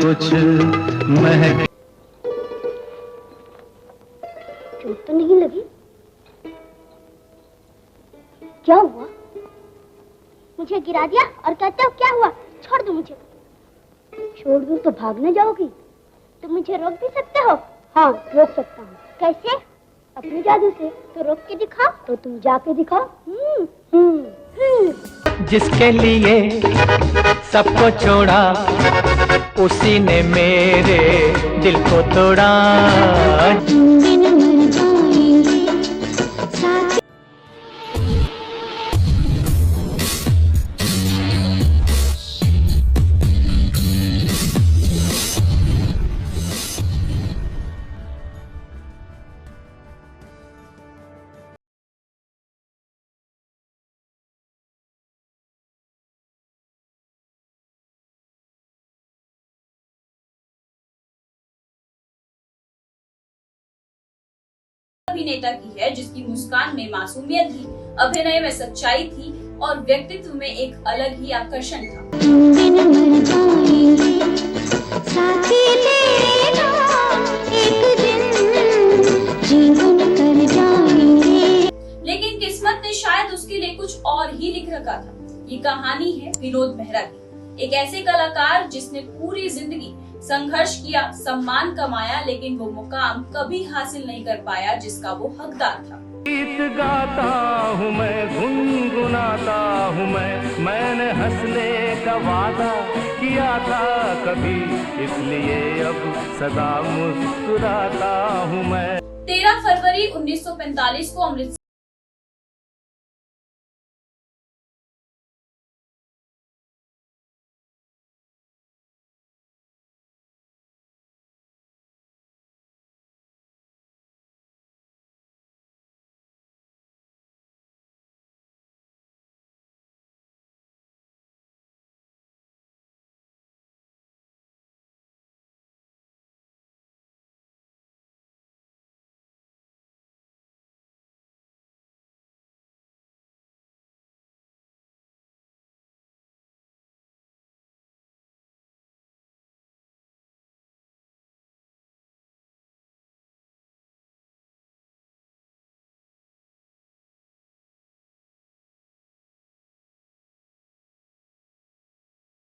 कुछ महक। चोट तो नहीं लगी? क्या हुआ? मुझे गिरा दिया और कहते हो क्या हुआ? छोड़ दो मुझे। छोड़ दूं तो भाग न जाओगी? तुम मुझे रोक भी सकते हो? हाँ, रोक सकता हूँ। कैसे? अपने जादू से। तो रोक के दिखाओ। तो तुम जाके दिखाओ। जिसके लिए सबको छोड़ा, उसी ने मेरे दिल को तोड़ा। अभिनेता की है जिसकी मुस्कान में मासूमियत थी, अभिनय में सच्चाई थी और व्यक्तित्व में एक अलग ही आकर्षण था। लेकिन किस्मत ने शायद उसके लिए कुछ और ही लिख रखा था। ये कहानी है विनोद मेहरा की, एक ऐसे कलाकार जिसने पूरी जिंदगी संघर्ष किया, सम्मान कमाया, लेकिन वो मुकाम कभी हासिल नहीं कर पाया जिसका वो हकदार था। गीत गाता हूँ मैं, गुनगुनाता हूँ मैंने हंसने का वादा किया था कभी, इसलिए अब सदा मुस्कुराता हूँ मैं। 13 फरवरी 1945 को अमृतसर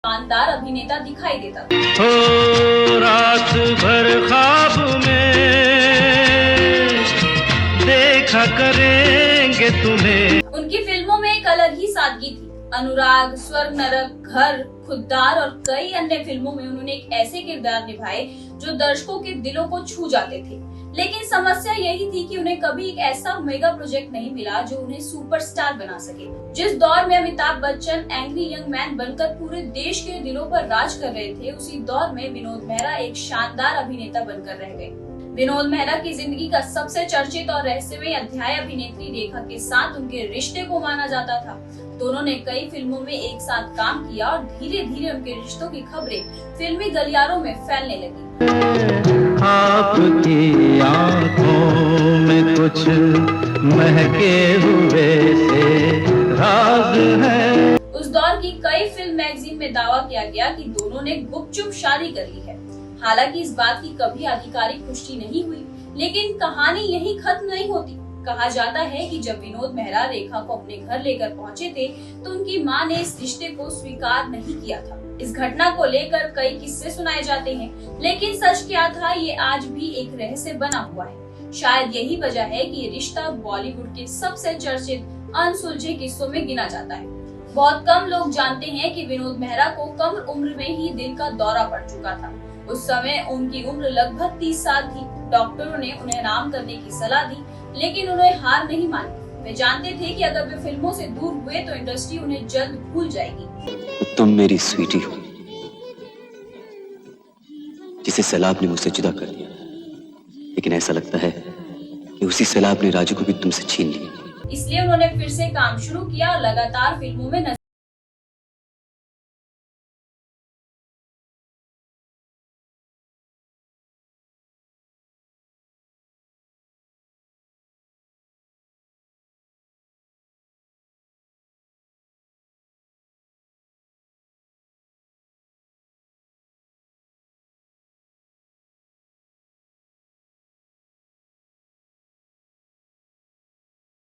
शानदार अभिनेता दिखाई देता था। हो रात भर ख्वाब में देखा करेंगे तुम्हें। उनकी फिल्मों में एक अलग ही सादगी थी। अनुराग, स्वर्ग नरक, घर, खुद्दार और कई अन्य फिल्मों में उन्होंने एक ऐसे किरदार निभाए जो दर्शकों के दिलों को छू जाते थे। लेकिन समस्या यही थी कि उन्हें कभी एक ऐसा मेगा प्रोजेक्ट नहीं मिला जो उन्हें सुपरस्टार बना सके। जिस दौर में Amitabh Bachchan angry young man बनकर पूरे देश के दिलों पर राज कर रहे थे, उसी दौर में विनोद मेहरा एक शानदार अभिनेता बनकर रह गए। विनोद मेहरा की जिंदगी का सबसे चर्चित और रहस्यमय अध्याय अभिनेत्री रेखा के साथ उनके रिश्ते को माना जाता था। दोनों ने कई फिल्मों में एक साथ काम किया और धीरे धीरे उनके रिश्तों की खबरें फिल्मी गलियारों में फैलने लगी। आपकी आंखों में कुछ महके हुए से राज है। उस दौर की कई फिल्म मैगजीन में दावा किया गया कि दोनों ने गुपचुप शादी कर ली है। हालांकि इस बात की कभी आधिकारिक पुष्टि नहीं हुई, लेकिन कहानी यही खत्म नहीं होती। कहा जाता है कि जब विनोद मेहरा रेखा को अपने घर लेकर पहुंचे थे, तो उनकी मां ने इस रिश्ते को स्वीकार नहीं किया था। इस घटना को लेकर कई किस्से सुनाए जाते हैं, लेकिन सच क्या था ये आज भी एक रहस्य बना हुआ है। शायद यही वजह है कि ये रिश्ता बॉलीवुड के सबसे चर्चित अनसुलझे किस्सों में गिना जाता है। बहुत कम लोग जानते हैं कि विनोद मेहरा को कम उम्र में ही दिल का दौरा पड़ चुका था। उस समय उनकी उम्र लगभग 30 साल थी। डॉक्टरों ने उन्हें आराम करने की सलाह दी, लेकिन उन्हें हार नहीं मानी। वे जानते थे कि अगर वे फिल्मों से दूर हुए तो इंडस्ट्री उन्हें जल्द भूल जाएगी। तुम मेरी स्वीटी हो, जिसे सैलाब ने मुझसे जुदा कर दिया, लेकिन ऐसा लगता है कि उसी सैलाब ने राजू को भी तुमसे छीन लिया। इसलिए उन्होंने फिर से काम शुरू किया और लगातार फिल्मों में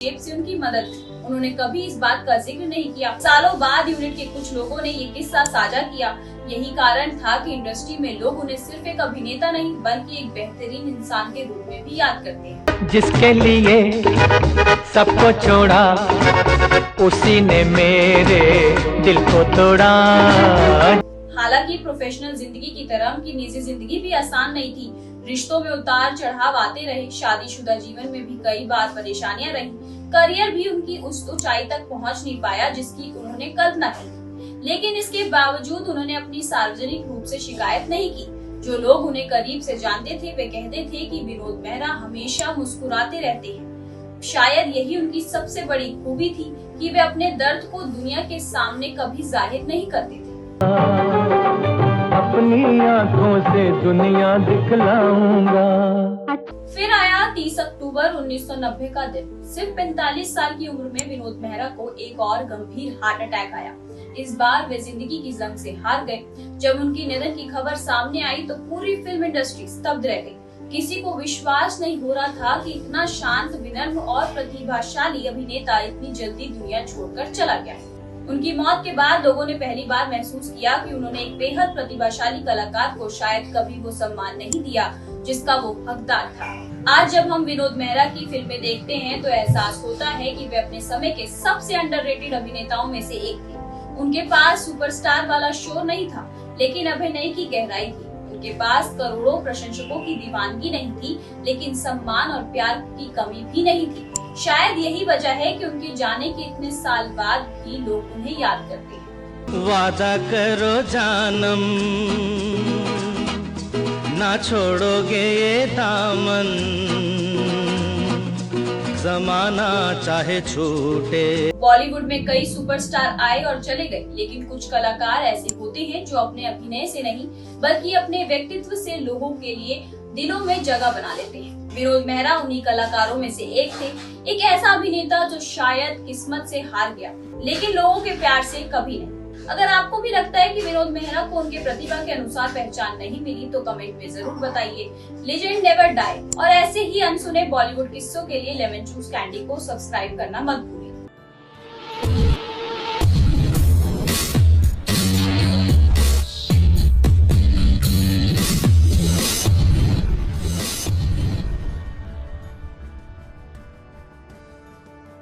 से उनकी मदद की। उन्होंने कभी इस बात का जिक्र नहीं किया। सालों बाद यूनिट के कुछ लोगों ने ये किस्सा साझा किया। यही कारण था कि इंडस्ट्री में लोग उन्हें सिर्फ एक अभिनेता नहीं बल्कि एक बेहतरीन इंसान के रूप में भी याद करते हैं। जिसके लिए सबको छोड़ा उसी ने मेरे दिल को तोड़ा। हालांकि प्रोफेशनल जिंदगी की तरह उनकी निजी जिंदगी भी आसान नहीं थी। रिश्तों में उतार चढ़ाव आते रहे। शादीशुदा जीवन में भी कई बार परेशानियां रही। करियर भी उनकी उस ऊंचाई तक पहुंच नहीं पाया जिसकी उन्होंने कल्पना की। लेकिन इसके बावजूद उन्होंने अपनी सार्वजनिक रूप से शिकायत नहीं की। जो लोग उन्हें करीब से जानते थे वे कहते थे कि विनोद मेहरा हमेशा मुस्कुराते रहते हैं। शायद यही उनकी सबसे बड़ी खूबी थी कि वे अपने दर्द को दुनिया के सामने कभी जाहिर नहीं करते थे। अपनी आंखों से दुनिया दिखलाऊंगा। फिर आया 30 अक्टूबर 1990 का दिन। सिर्फ 45 साल की उम्र में विनोद मेहरा को एक और गंभीर हार्ट अटैक आया। इस बार वे जिंदगी की जंग से हार गए। जब उनकी निधन की खबर सामने आई तो पूरी फिल्म इंडस्ट्री स्तब्ध रह गई। किसी को विश्वास नहीं हो रहा था कि इतना शांत, विनम्र और प्रतिभाशाली अभिनेता इतनी जल्दी दुनिया छोड़कर चला गया। उनकी मौत के बाद लोगों ने पहली बार महसूस किया कि उन्होंने एक बेहद प्रतिभाशाली कलाकार को शायद कभी वो सम्मान नहीं दिया जिसका वो हकदार था। आज जब हम विनोद मेहरा की फिल्में देखते हैं तो एहसास होता है कि वे अपने समय के सबसे अंडररेटेड अभिनेताओं में से एक थे। उनके पास सुपरस्टार वाला शो नहीं था, लेकिन अभिनय की गहराई थी। उनके पास करोड़ों प्रशंसकों की दीवानगी नहीं थी, लेकिन सम्मान और प्यार की कमी भी नहीं थी। शायद यही वजह है कि उनके जाने के इतने साल बाद भी लोग उन्हें याद करते हैं। वादा करो जानम ना छोड़ोगे ये दामन, जमाना चाहे छूटे। बॉलीवुड में कई सुपरस्टार आए और चले गए, लेकिन कुछ कलाकार ऐसे होते हैं जो अपने अभिनय से नहीं बल्कि अपने व्यक्तित्व से लोगों के लिए दिलों में जगह बना लेते हैं। विनोद मेहरा उन्हीं कलाकारों में से एक थे। एक ऐसा अभिनेता जो शायद किस्मत से हार गया, लेकिन लोगों के प्यार से कभी नहीं। अगर आपको भी लगता है कि विनोद मेहरा को उनके प्रतिभा के अनुसार पहचान नहीं मिली तो कमेंट में जरूर बताइए। लेजेंड नेवर डाई और ऐसे ही अनसुने बॉलीवुड किस्सों के लिए लेमन जूस कैंडी को सब्सक्राइब करना मत भूलिए।